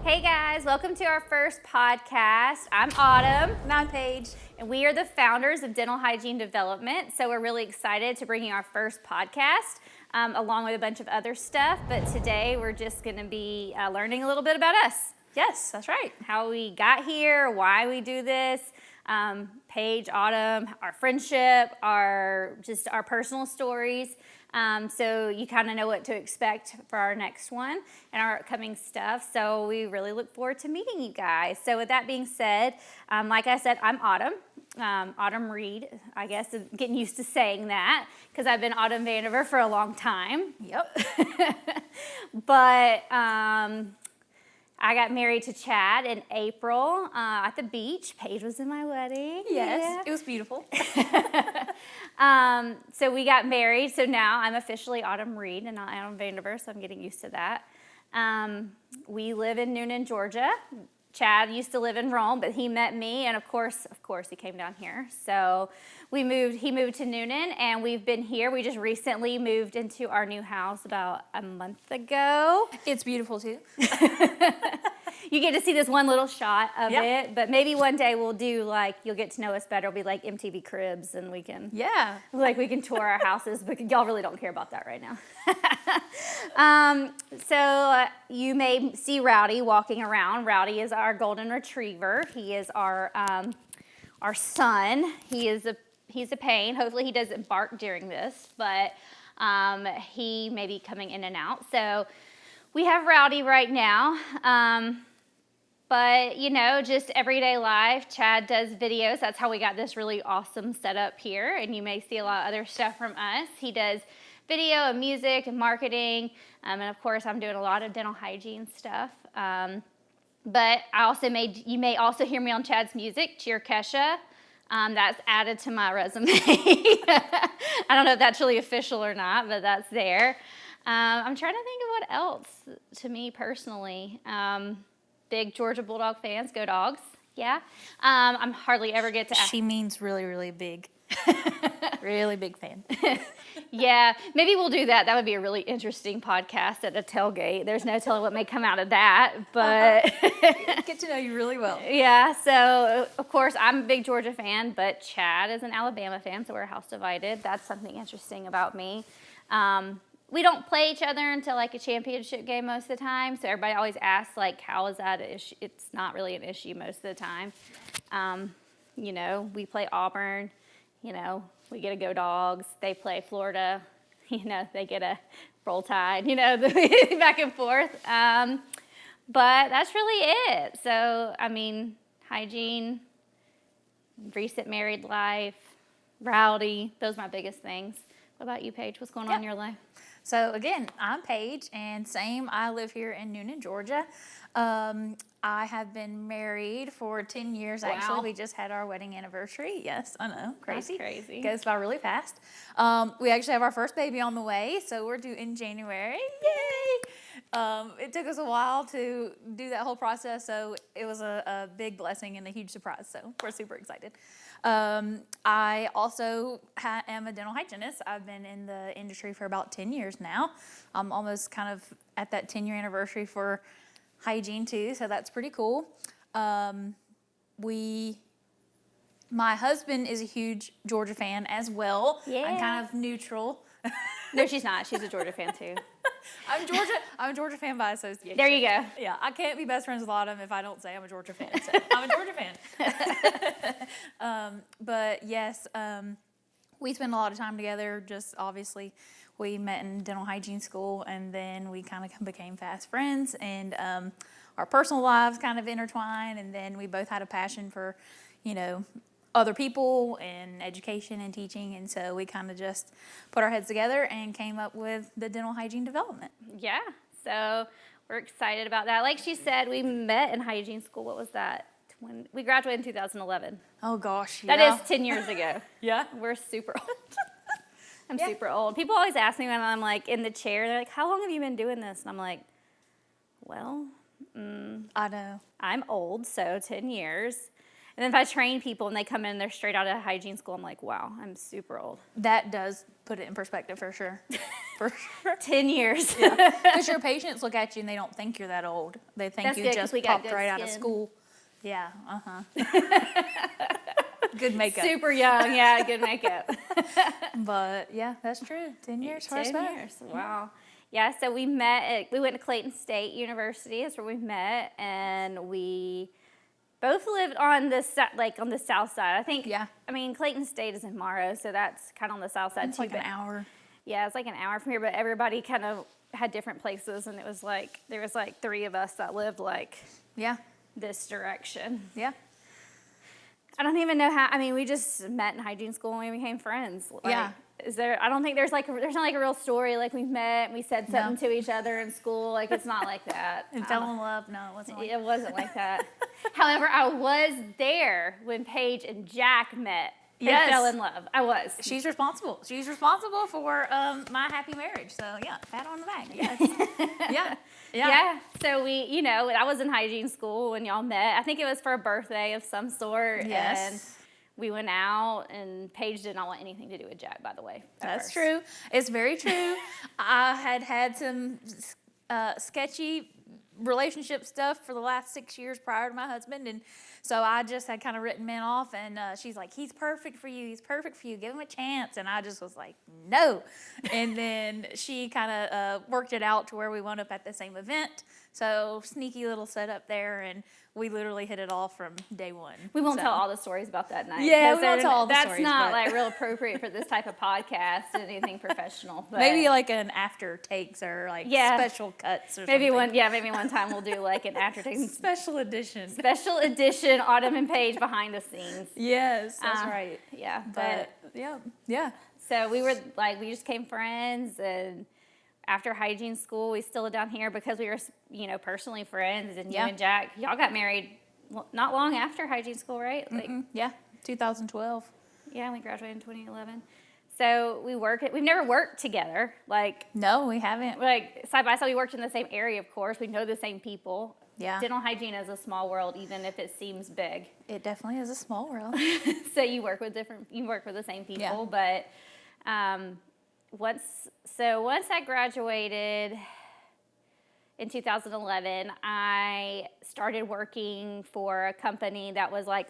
Hey guys, welcome to our first podcast. I'm Autumn. And I'm Paige. And we are the founders of Dental Hygiene Development. So we're really excited to bring you our first podcast, along with a bunch of other stuff. But today we're just going to be learning a little bit about us. Yes, that's right. How we got here, why we do this, Paige, Autumn, our friendship, our personal stories. So you kind of know what to expect for our next one and our upcoming stuff. So we really look forward to meeting you guys. So with that being said, like I said, I'm Autumn. Autumn Reed, I guess, getting used to saying that because I've been Autumn Vandiver for a long time. Yep. But I got married to Chad in April at the beach. Paige was in my wedding. Yes, It was beautiful. So we got married. So now I'm officially Autumn Reed and not Autumn Vandiver, so I'm getting used to that. We live in Noonan, Georgia. Chad used to live in Rome, but he met me, and of course, he came down here. So he moved to Noonan, and we've been here. We just recently moved into our new house about a month ago. It's beautiful too. You get to see this one little shot of it, but maybe one day we'll do you'll get to know us better. It'll be like MTV Cribs, and we can we can tour our houses, but y'all really don't care about that right now. So you may see Rowdy walking around. Rowdy is our golden retriever. He is our son. He's a pain. Hopefully he doesn't bark during this, but he may be coming in and out. So we have Rowdy right now. But, just everyday life. Chad does videos. That's how we got this really awesome setup here. And you may see a lot of other stuff from us. He does video and music and marketing. And, of course, I'm doing a lot of dental hygiene stuff. But you may also hear me on Chad's music, Cheer Kesha. That's added to my resume. I don't know if that's really official or not, but that's there. I'm trying to think of what else to me personally. Big Georgia Bulldog fans, go Dogs. Yeah. I'm hardly ever get to ask. She means really, really big. Really big fan. Yeah, maybe we'll do that. That would be a really interesting podcast at a tailgate. There's no telling what may come out of that, but Get to know you really well. Yeah, so of course I'm a big Georgia fan, but Chad is an Alabama fan, so we're house divided. That's something interesting about me. We don't play each other until a championship game most of the time, so everybody always asks how is that an issue? It's not really an issue most of the time. We play Auburn, we get a Go Dogs. They play Florida, they get a Roll Tide, back and forth. But that's really it. So, hygiene, recent married life, Rowdy, those are my biggest things. What about you, Paige? What's going on in your life? So again, I'm Paige, and I live here in Noonan, Georgia. I have been married for 10 years, actually. Wow. We just had our wedding anniversary. Yes, I know, crazy. That's crazy. It goes by really fast. We actually have our first baby on the way, so we're due in January. Yay! It took us a while to do that whole process, so it was a big blessing and a huge surprise, so we're super excited. I also am a dental hygienist. I've been in the industry for about 10 years now. I'm almost kind of at that 10-year anniversary for hygiene too, so that's pretty cool. My husband is a huge Georgia fan as well. Yeah. I'm kind of neutral. No, she's not. She's a Georgia fan too. I'm a Georgia fan by association. There you go. Yeah, I can't be best friends with Autumn if I don't say I'm a Georgia fan. So I'm a Georgia fan. But yes, we spend a lot of time together. Just obviously, we met in dental hygiene school, and then we kind of became fast friends, and our personal lives kind of intertwined, and then we both had a passion for, other people and education and teaching, and so we kind of just put our heads together and came up with the Dental Hygiene Development. Yeah, so we're excited about that. Like she said, we met in hygiene school. What was that? We graduated in 2011. Oh gosh, yeah. That is 10 years ago. Yeah. We're super old. I'm super old. People always ask me when I'm in the chair, they're like, how long have you been doing this? And I'm like, well, I know. I'm old, so 10 years. And then if I train people and they come in, they're straight out of hygiene school, I'm like, wow, I'm super old. That does put it in perspective for sure. For sure. 10 years. Because your patients look at you and they don't think you're that old. They think That's you good, 'cause just we got popped good right out of skin. school. Yeah, Good makeup. Super young, yeah, good makeup. But yeah, that's true. 10 years, 10 first met. years, wow. Yeah, so we went to Clayton State University, that's where we met, and we both lived on the south side. I think, Yeah. I mean, Clayton State is in Morrow, so that's kind of on the south side It's too. like an but- hour. Yeah, it's like an hour from here, but everybody kind of had different places, and it was like, there was like 3 of us that lived like Yeah, this direction. yeah. I don't even know how, I mean, we just met in hygiene school and we became friends. Like, Yeah. I don't think there's not like a real story, like we met and we said something No. to each other in school. Like, it's not like that. And fell in love. No, it wasn't like It wasn't like that. However, I was there when Paige and Jack met and Yes. fell in love. I was. She's responsible. She's responsible for my happy marriage. So yeah, pat on the back. Yes. yeah. Yeah. So I was in hygiene school when y'all met. I think it was for a birthday of some sort. Yes. And we went out, and Paige did not want anything to do with Jack, by the way. That's true. It's very true. I had some sketchy relationship stuff for the last 6 years prior to my husband, and so I just had kind of written men off, and she's like, he's perfect for you, give him a chance, and I just was like, no. And then she kind of worked it out to where we wound up at the same event, so sneaky little setup there, and we literally hit it off from day one. We won't So- tell all the stories about that night. Yeah, 'cause we won't tell all the that's stories, not but- like real appropriate for this type of podcast and anything professional. But Maybe like an after takes or like special cuts or maybe something. maybe one time we'll do like an aftertaste Special edition. special edition Autumn and Paige behind the scenes. Yes, that's right. Yeah, But yeah. so we just became friends, and after hygiene school, we still lived down here because we were, personally friends. And you Yeah. and Jack, y'all got married not long after hygiene school, right? Like, Yeah, 2012. yeah, we graduated in 2011. So we've never worked together, like No, we haven't. side by side. We worked in the same area, of course. We know the same people. Yeah. Dental hygiene is a small world, even if it seems big. It definitely is a small world. So you work with the same people, but once I graduated in 2011, I started working for a company that was like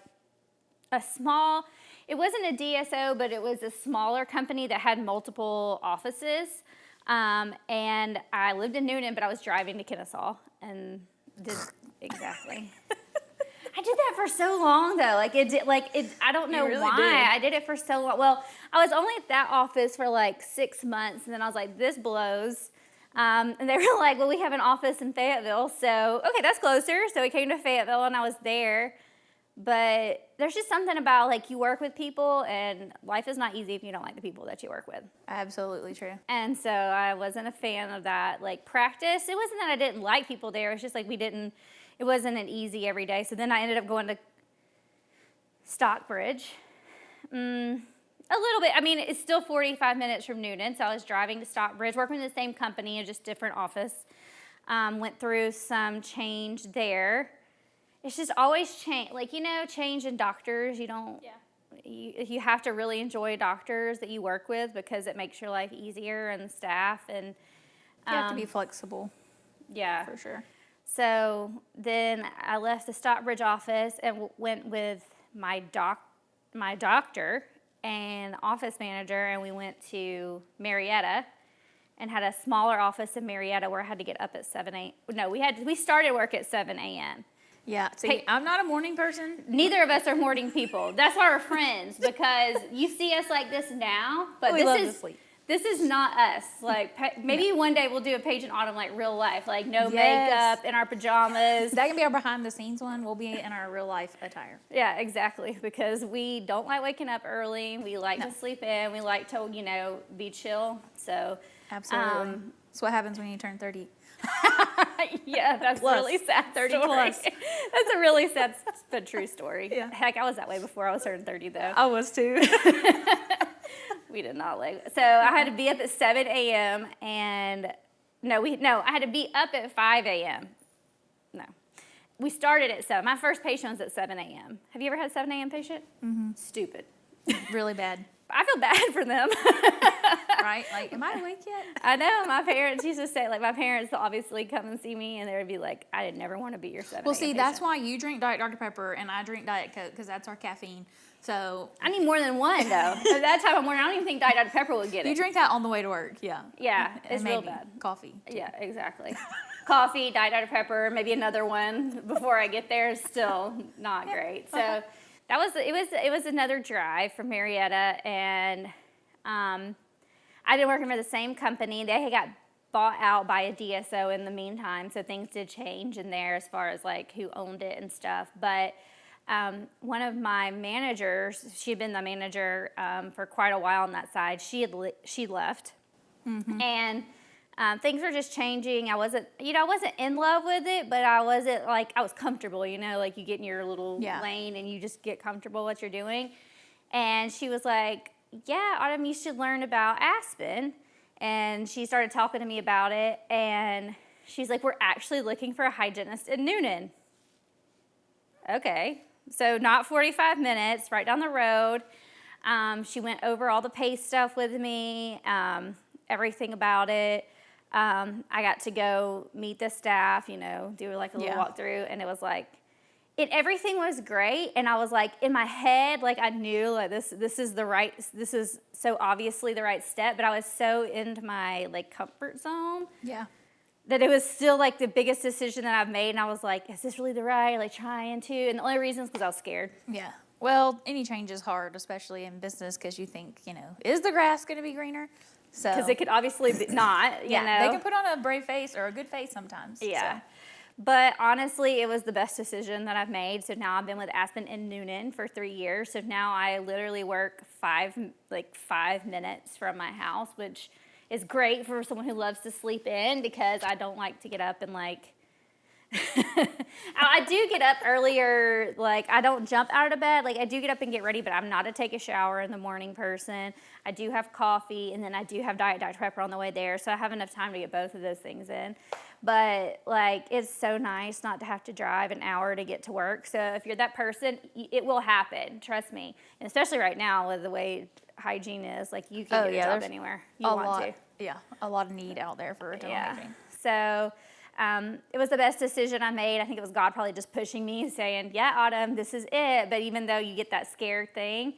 it wasn't a DSO, but it was a smaller company that had multiple offices. And I lived in Noonan, but I was driving to Kennesaw and did exactly. I did that for so long though. I don't know really why. did. I did it for so long. Well, I was only at that office for like 6 months, and then I was like, this blows. And they were like, well, we have an office in Fayetteville, so okay, that's closer. So we came to Fayetteville, and I was there. But there's just something about like you work with people, and life is not easy if you don't like the people that you work with. Absolutely true. And so I wasn't a fan of that like practice. It wasn't that I didn't like people there. It was just like it wasn't an easy every day. So then I ended up going to Stockbridge. A little bit. I mean, it's still 45 minutes from Noonan. So I was driving to Stockbridge, working in the same company, in just different office. Went through some change there. It's just always change. Like, change in doctors. You don't. Yeah. You have to really enjoy doctors that you work with because it makes your life easier and the staff and. You have to be flexible. Yeah. For sure. So then I left the Stockbridge office and went with my doctor and office manager, and we went to Marietta and had a smaller office in Marietta where I had to get up at 7 a.m. No, we started work at 7 a.m. Yeah. See, I'm not a morning person. Neither of us are morning people. That's why we're friends, because you see us like this now, but We love to sleep. This is not us. Like, maybe one day we'll do a Paige and Autumn like real life, like no Yes. makeup, in our pajamas. That can be our behind the scenes one. We'll be in our real life attire. Yeah, exactly. Because we don't like waking up early. We like to sleep in. We like to, be chill. So, Absolutely. That's what happens when you turn 30. yeah, that's a really sad 30 story. plus. That's a really sad but true story. Yeah. Heck, I was that way before I was turning 30, though. I was too. We did not like. So I had to be up at 7 a.m. and I had to be up at 5 a.m. No, we started at 7. My first patient was at 7 a.m. Have you ever had a 7 a.m. patient? Mm-hmm. Stupid. Really bad. I feel bad for them. right? Like, am I awake yet? I know, my parents used to say, like, my parents obviously come and see me, and they would be like, I did never want to be your 7 Well, a.m. see, that's patient. why you drink Diet Dr. Pepper and I drink Diet Coke, because that's our caffeine. So I need more than one, though. At that time of morning, I don't even think Diet Dr. Pepper would get it. you drink that on the way to work, yeah. Yeah, And it's real maybe bad. coffee, too. Yeah, exactly. Coffee, Diet Dr. Pepper, maybe another one before I get there is still not great. So that was it was another drive from Marietta, and I've been working for the same company. They had got bought out by a DSO in the meantime, so things did change in there as far as like who owned it and stuff. But one of my managers, she had been the manager for quite a while on that side. She left, and things were just changing. I wasn't in love with it, but I wasn't like, I was comfortable, like you get in your little lane and you just get comfortable what you're doing. And she was like, yeah, Autumn, you should learn about Aspen. And she started talking to me about it, and she's like, we're actually looking for a hygienist in Noonan. Okay, so not 45 minutes, right down the road. She went over all the pay stuff with me, everything about it. I got to go meet the staff, do like a little walkthrough, and it was like, everything was great, and I was like, in my head, like I knew like this is so obviously the right step, but I was so into my like comfort zone. Yeah. That it was still like the biggest decision that I've made, and I was like, is this really the right, like trying to, and the only reason is because I was scared. Yeah. Well, any change is hard, especially in business, because you think, is the grass going to be greener? So Because it could obviously be not, They can put on a brave face or a good face sometimes. Yeah. So. But honestly, it was the best decision that I've made. So now I've been with Aspen and Noonan for 3 years. So now I literally work 5 minutes from my house, which is great for someone who loves to sleep in, because I don't like to get up and like, I do get up earlier, like I don't jump out of bed, like I do get up and get ready, but I'm not a take a shower in the morning person. I do have coffee, and then I do have Diet Dr. Pepper on the way there, so I have enough time to get both of those things in. But like, it's so nice not to have to drive an hour to get to work. So if you're that person, it will happen, trust me. And especially right now with the way hygiene is, like you can get a job anywhere you want to. Yeah, a lot of need out there for dental hygiene. So it was the best decision I made. I think it was God probably just pushing me, saying, yeah, Autumn, this is it. But even though you get that scared thing,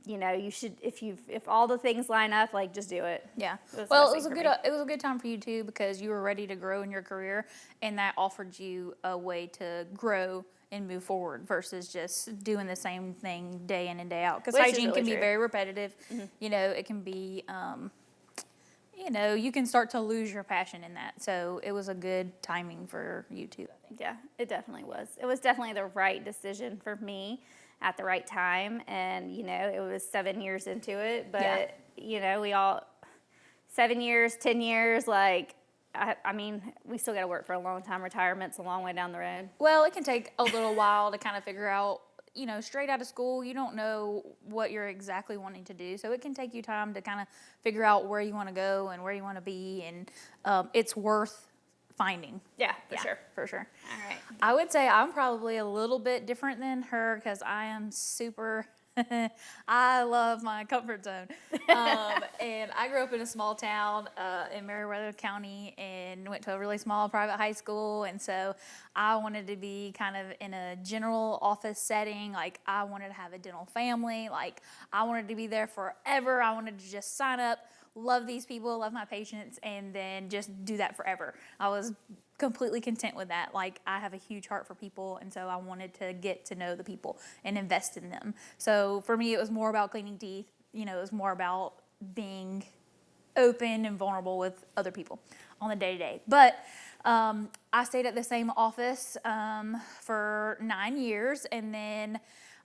you should, if all the things line up, like just do it. Yeah. It was a good time for you too, because you were ready to grow in your career, and that offered you a way to grow and move forward versus just doing the same thing day in and day out. Because hygiene can be very repetitive. Mm-hmm. It can be, you can start to lose your passion in that. So it was a good timing for you too, I think. Yeah, it definitely was. It was definitely the right decision for me at the right time. And, it was 7 years into it. But, we all, 7 years, 10 years, like, I mean, we still got to work for a long time. Retirement's a long way down the road. Well, it can take a little while to kind of figure out, straight out of school, you don't know what you're exactly wanting to do. So it can take you time to kind of figure out where you want to go and where you want to be. And it's worth finding. Yeah, for sure. All right. I would say I'm probably a little bit different than her, because I am super... I love my comfort zone. And I grew up in a small town in Meriwether County, and went to a really small private high school. And so I wanted to be kind of in a general office setting. Like, I wanted to have a dental family. Like, I wanted to be there forever. I wanted to just sign up, love these people, love my patients, and then just do that forever. I was completely content with that. Like, I have a huge heart for people, and so I wanted to get to know the people and invest in them. So for me, it was more about cleaning teeth. It was more about being open and vulnerable with other people on the day-to-day. But I stayed at the same office for 9 years, and then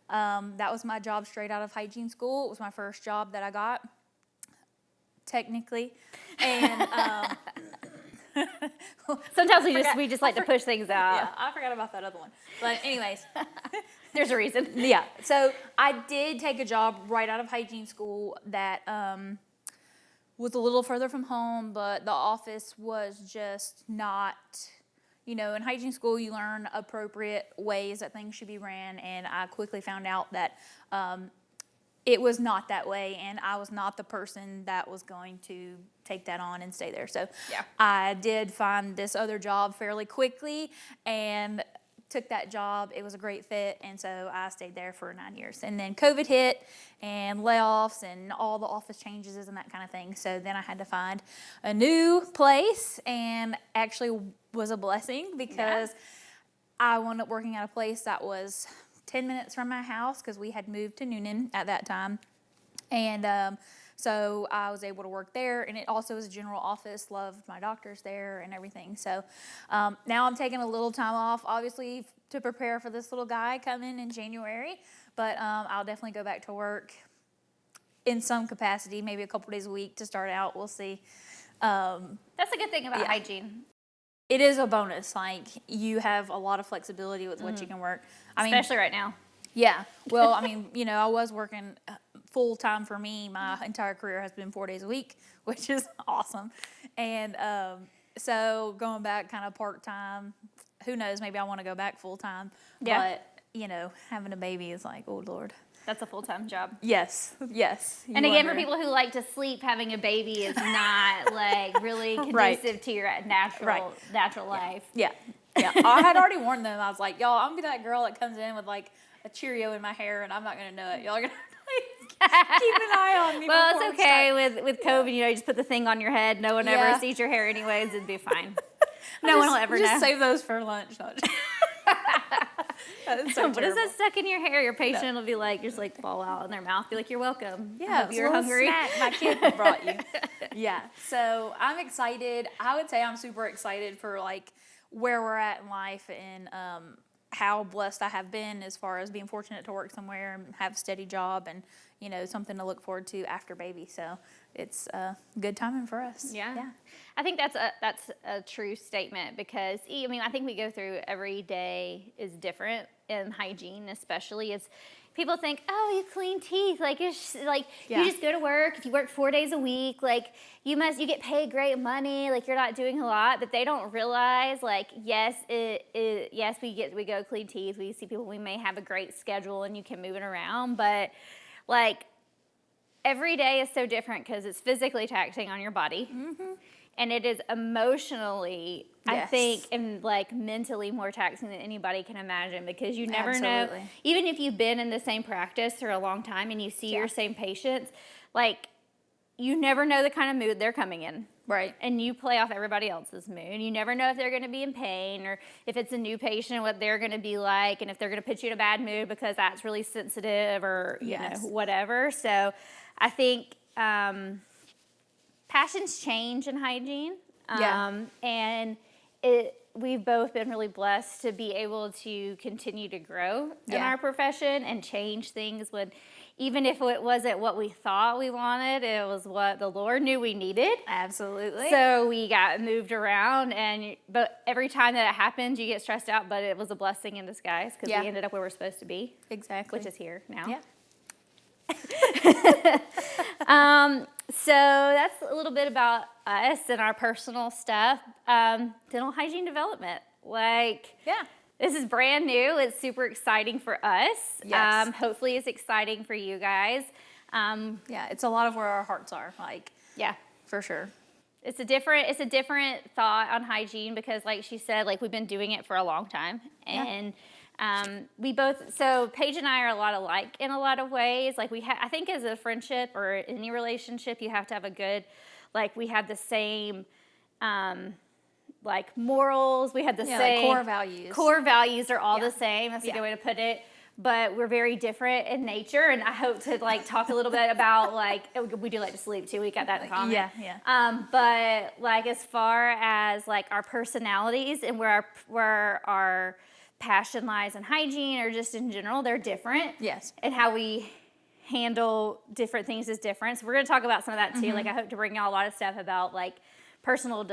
that was my job straight out of hygiene school. It was my first job that I got, technically. And sometimes we just like to push things out. Yeah, I forgot about that other one. But anyways, there's a reason. Yeah. So I did take a job right out of hygiene school that was a little further from home, but the office was just not, in hygiene school you learn appropriate ways that things should be ran, and I quickly found out that it was not that way, and I was not the person that was going to take that on and stay there. So Yeah. I did find this other job fairly quickly and took that job. It was a great fit, and so I stayed there for 9 years. And then COVID hit and layoffs and all the office changes and that kind of thing. So then I had to find a new place, and actually was a blessing because I wound up working at a place that was 10 minutes from my house because we had moved to Noonan at that time. And so I was able to work there, and it also was a general office, loved my doctors there and everything. So now I'm taking a little time off, obviously, to prepare for this little guy coming in January. But I'll definitely go back to work in some capacity, maybe a couple days a week to start out. We'll see. That's a good thing about hygiene. It is a bonus. Like, you have a lot of flexibility with what you can work. Especially right now. Yeah. Well, I mean, I was working full time for me. My entire career has been 4 days a week, which is awesome. And so going back kind of part time, who knows? Maybe I want to go back full time. Yeah. But, having a baby is like, oh, Lord. That's a full-time job. Yes. And again, for people who like to sleep, having a baby is not like really conducive to your natural life. Yeah. I had already warned them. I was like, y'all, I'm gonna be that girl that comes in with like a Cheerio in my hair, and I'm not gonna know it. Y'all are gonna keep an eye on me. Well, it's okay with COVID. You just put the thing on your head. No one ever sees your hair anyways. It'd be fine. No one will ever know. Just save those for lunch. So what is that stuck in your hair? Your patient will be like, just like fall out in their mouth. Be like, you're welcome. Yeah, you're hungry. Snack my kid brought you. Yeah, so I'm excited. I would say I'm super excited for like where we're at in life, and how blessed I have been as far as being fortunate to work somewhere and have a steady job, and something to look forward to after baby. So it's good timing for us. Yeah. I think that's a true statement, because I think we go through every day is different in hygiene, especially. It's people think, oh, you clean teeth, like it's like you just go to work. If you work 4 days a week, like you get paid great money, like you're not doing a lot, but they don't realize, like, yes, we go clean teeth. We see people, we may have a great schedule and you can move it around, but like every day is so different because it's physically taxing on your body. Mm-hmm. And it is emotionally, I think, and like mentally more taxing than anybody can imagine, because you never know, even if you've been in the same practice for a long time and you see your same patients, like you never know the kind of mood they're coming in. Right. And you play off everybody else's mood. You never know if they're going to be in pain, or if it's a new patient, what they're going to be like, and if they're going to put you in a bad mood because that's really sensitive, or whatever. So I think passions change in hygiene. And we've both been really blessed to be able to continue to grow in our profession and change things even if it wasn't what we thought we wanted, it was what the Lord knew we needed. Absolutely. So we got moved around, but every time that it happened, you get stressed out, but it was a blessing in disguise, because we ended up where we're supposed to be. Exactly. Which is here now. Yeah. So that's a little bit about us and our personal stuff. Dental hygiene development. This is brand new. It's super exciting for us. Yes. Hopefully it's exciting for you guys. It's a lot of where our hearts are, for sure. It's a different thought on hygiene, because like she said, like we've been doing it for a long time. And so Paige and I are a lot alike in a lot of ways. Like I think as a friendship or any relationship, you have to have a good, like we have the same, like morals. We have the same like core values. Core values are all the same. That's a good way to put it. But we're very different in nature, and I hope to like talk a little bit about like we do like to sleep too. We got that in common. But like as far as like our personalities and where our passion lies in hygiene, or just in general, they're different. Yes. And how we handle different things is different. So we're going to talk about some of that too. Like I hope to bring y'all a lot of stuff about like personal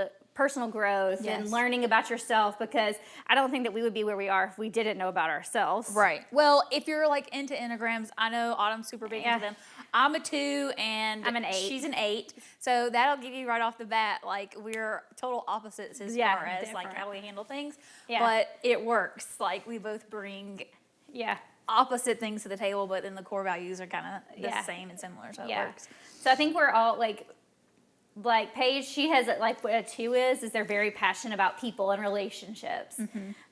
growth and learning about yourself, because I don't think that we would be where we are if we didn't know about ourselves. Right. Well, if you're like into enneagrams, I know Autumn's super big into them. I'm a 2 and I'm an 8. She's an 8. So that'll give you right off the bat, like we're total opposites as far as like how we handle things. Yeah. But it works. Like we both bring opposite things to the table, but then the core values are kind of the Yeah. same and similar, so it Yeah. works. So I think we're all like Paige, she has like what a two is they're very passionate about people and relationships.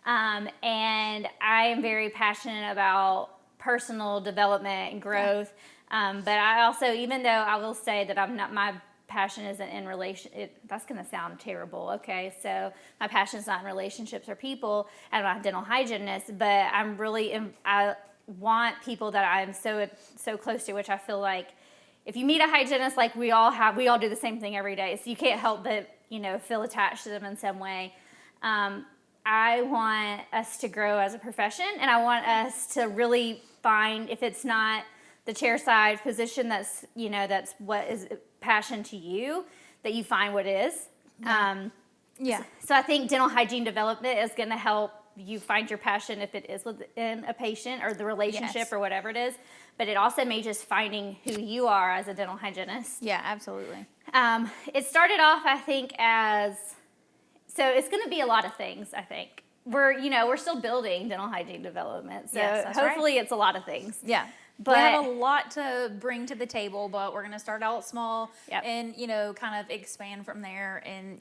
And I am very passionate about personal development and growth. But I also, even though I will say that I'm not, my passion isn't in that's going to sound terrible. Okay. So my passion is not in relationships or people, and I'm not a dental hygienist, but I want people that I'm so close to, which I feel like if you meet a hygienist, like we all do the same thing every day. So you can't help but, feel attached to them in some way. I want us to grow as a profession, and I want us to really find, if it's not the chairside position, that's what is passion to you, that you find what is. Yeah. So I think dental hygiene development is going to help you find your passion if it is within a patient or the relationship Yes. or whatever it is. But it also may just finding who you are as a dental hygienist. Yeah, absolutely. It started off, I think, so it's going to be a lot of things, I think. We're still building dental hygiene development. So Yes, that's hopefully it's a lot of things. Yeah. But we have a lot to bring to the table, but we're going to start out small Yep. and, kind of expand from there and,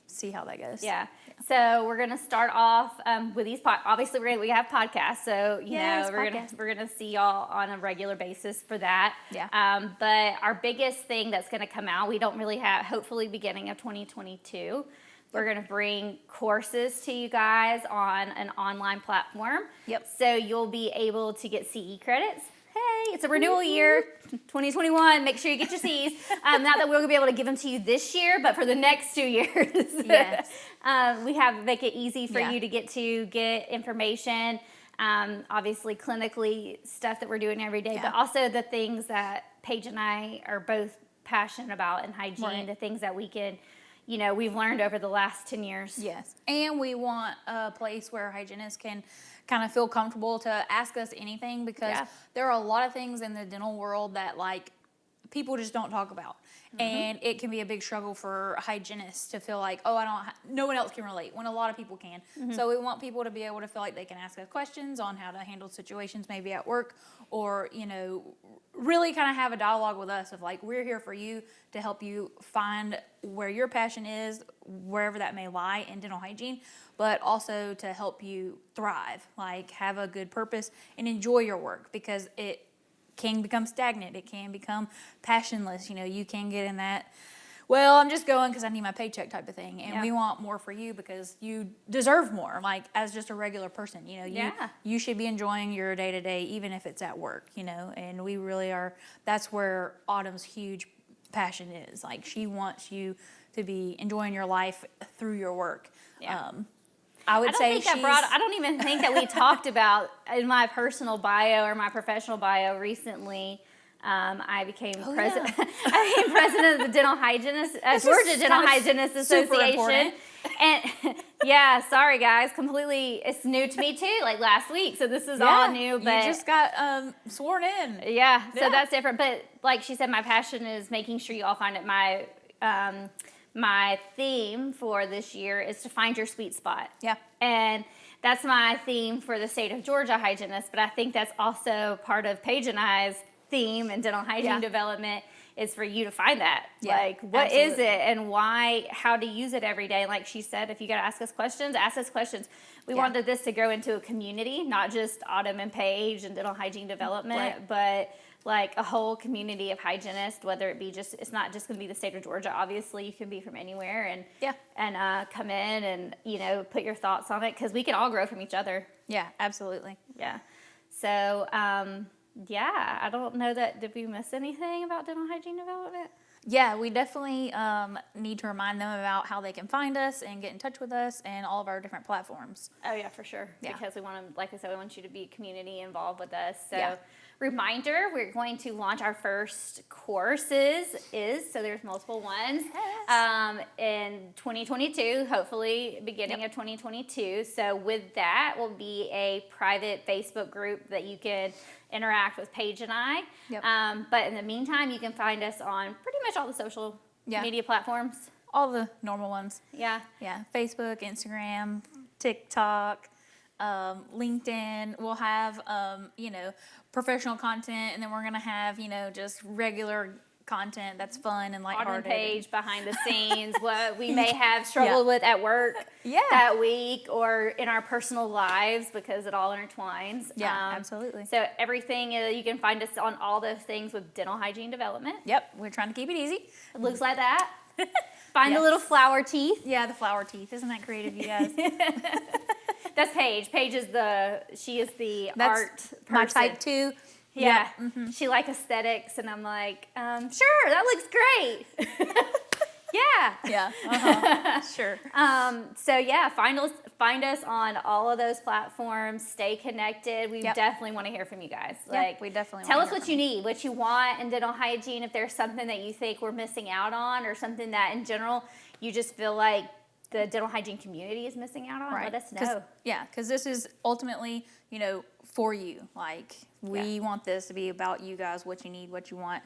see how that goes. Yeah. So we're gonna start off with these. Obviously, we have podcasts, so we're gonna see y'all on a regular basis for that. Yeah. But our biggest thing that's gonna come out, we don't really have. Hopefully, beginning of 2022, we're gonna bring courses to you guys on an online platform. Yep. So you'll be able to get CE credits. Hey, it's a renewal year, 2021. Make sure you get your C's. Not that we're going to be able to give them to you this year, but for the next 2 years. Yes. We make it easy for you to get information. Obviously, clinically, stuff that we're doing every day, but also the things that Paige and I are both passionate about in hygiene, the things that we can, we've learned over the last 10 years. Yes. And we want a place where hygienists can kind of feel comfortable to ask us anything, because there are a lot of things in the dental world that people just don't talk about. And it can be a big struggle for hygienists to feel like, no one else can relate, when a lot of people can. So we want people to be able to feel like they can ask us questions on how to handle situations maybe at work, or, really kind of have a dialogue with us of we're here for you to help you find where your passion is, wherever that may lie in dental hygiene, but also to help you thrive, have a good purpose and enjoy your work, because it can become stagnant. It can become passionless. You can get in that, well, I'm just going because I need my paycheck type of thing. And we want more for you because you deserve more, as just a regular person. You should be enjoying your day-to-day, even if it's at work, and we really are. That's where Autumn's huge passion is. She wants you to be enjoying your life through your work. I don't even think that we talked about in my personal bio or my professional bio recently. I became president. I became president of the Dental Hygienist, Georgia Dental Hygienist Association. And sorry guys, completely. It's new to me too. Last week, so this is all new. But you just got sworn in. Yeah, so that's different. But like she said, my passion is making sure you all find it. My theme for this year is to find your sweet spot. Yeah. And that's my theme for the state of Georgia hygienists, but I think that's also part of Paige and I's theme in dental hygiene development, is for you to find that. Yeah, what is it and why, how to use it every day. Like she said, if you got to ask us questions. We wanted this to grow into a community, not just Autumn and Paige and dental hygiene development, but a whole community of hygienists, whether it be it's not just going to be the state of Georgia. Obviously, you can be from anywhere and come in and, put your thoughts on it, because we can all grow from each other. Yeah, absolutely. Yeah. So, I don't know did we miss anything about dental hygiene development? Yeah, we definitely need to remind them about how they can find us and get in touch with us and all of our different platforms. Oh, yeah, for sure. Yeah. Because we want to, like I said, we want you to be community involved with us. So, reminder, we're going to launch our first courses. So there's multiple ones in 2022, hopefully beginning of 2022. So with that will be a private Facebook group that you can interact with Paige and I. Yep. But in the meantime, you can find us on pretty much all the social media platforms. All the normal ones. Yeah. Yeah, Facebook, Instagram, TikTok, LinkedIn. We'll have, professional content, and then we're going to have, just regular content that's fun and On lighthearted. the page, behind the scenes, what we may have struggled with at work Yeah. that week or in our personal lives, because it all intertwines. Yeah, absolutely. So everything, you can find us on all those things with Dental Hygiene Development. Yep, we're trying to keep it easy. It looks like that. Find the Yes. little flower teeth. Yeah, the flower teeth. Isn't that creative, you guys? That's Paige. Paige is she is the That's art person. my type 2. Yeah. Mm-hmm. She like aesthetics, and I'm like, sure, that looks great. Yeah. Yeah. Sure. So yeah, find us on all of those platforms. Stay connected. We Yep. definitely want to hear from you guys. Yeah, we definitely tell wanna us hear what from you need, what you want in dental hygiene. If there's something that you think we're missing out on, or something that in general you just feel like the dental hygiene community is missing out on, let us know. Because this is ultimately, for you. Like, we want this to be about you guys, what you need, what you want,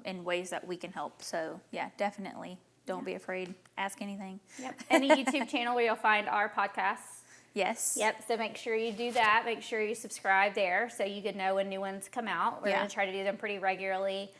in ways that we can help. So, yeah, definitely don't be afraid. Ask anything. Yep. Any YouTube channel where you'll find our podcasts. Yes. Yep. So make sure you do that. Make sure you subscribe there so you can know when new ones come out. We're going to try to do them pretty regularly.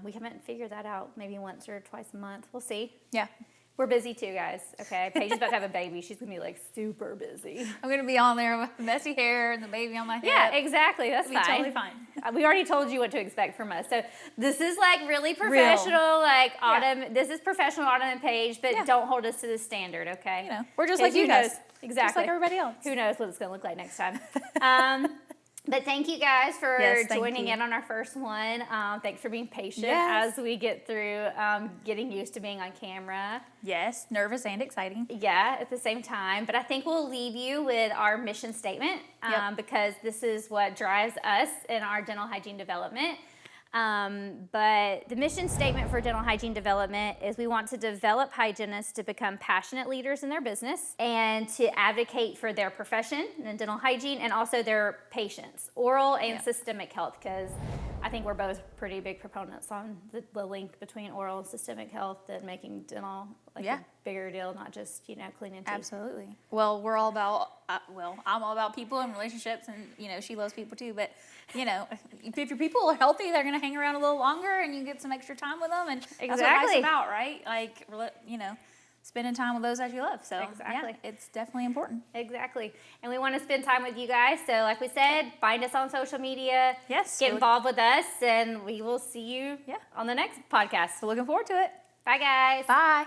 We haven't figured that out. Maybe once or twice a month. We'll see. Yeah. We're busy too, guys. Okay. Paige is about to have a baby. She's going to be like super busy. I'm going to be on there with the messy hair and the baby on my head. Yeah, exactly. That's It'll be fine. totally fine. We already told you what to expect from us. So this is like really professional, like Autumn. This is professional Autumn and Paige, but don't hold us to the standard, okay? We're just like you guys. Exactly. Just like everybody else. Who knows what it's going to look like next time. But thank you guys for joining in on our first one. Thanks for being patient as we get through getting used to being on camera. Yes, nervous and exciting. Yeah, at the same time. But I think we'll leave you with our mission statement because this is what drives us in our dental hygiene development. But the mission statement for dental hygiene development is we want to develop hygienists to become passionate leaders in their business and to advocate for their profession in dental hygiene and also their patients, oral and systemic health, because I think we're both pretty big proponents on the link between oral and systemic health and making dental like a bigger deal, not just, cleaning teeth. Absolutely. Well, we're all about, I'm all about people and relationships, and, she loves people too, but, if your people are healthy, they're going to hang around a little longer and you get some extra time with them, and that's what life's about, right? Like, spending time with those that you love. So, it's definitely important. Exactly. And we want to spend time with you guys. So, like we said, find us on social media. Yes. Get involved with us, and we will see you on the next podcast. So, looking forward to it. Bye, guys. Bye.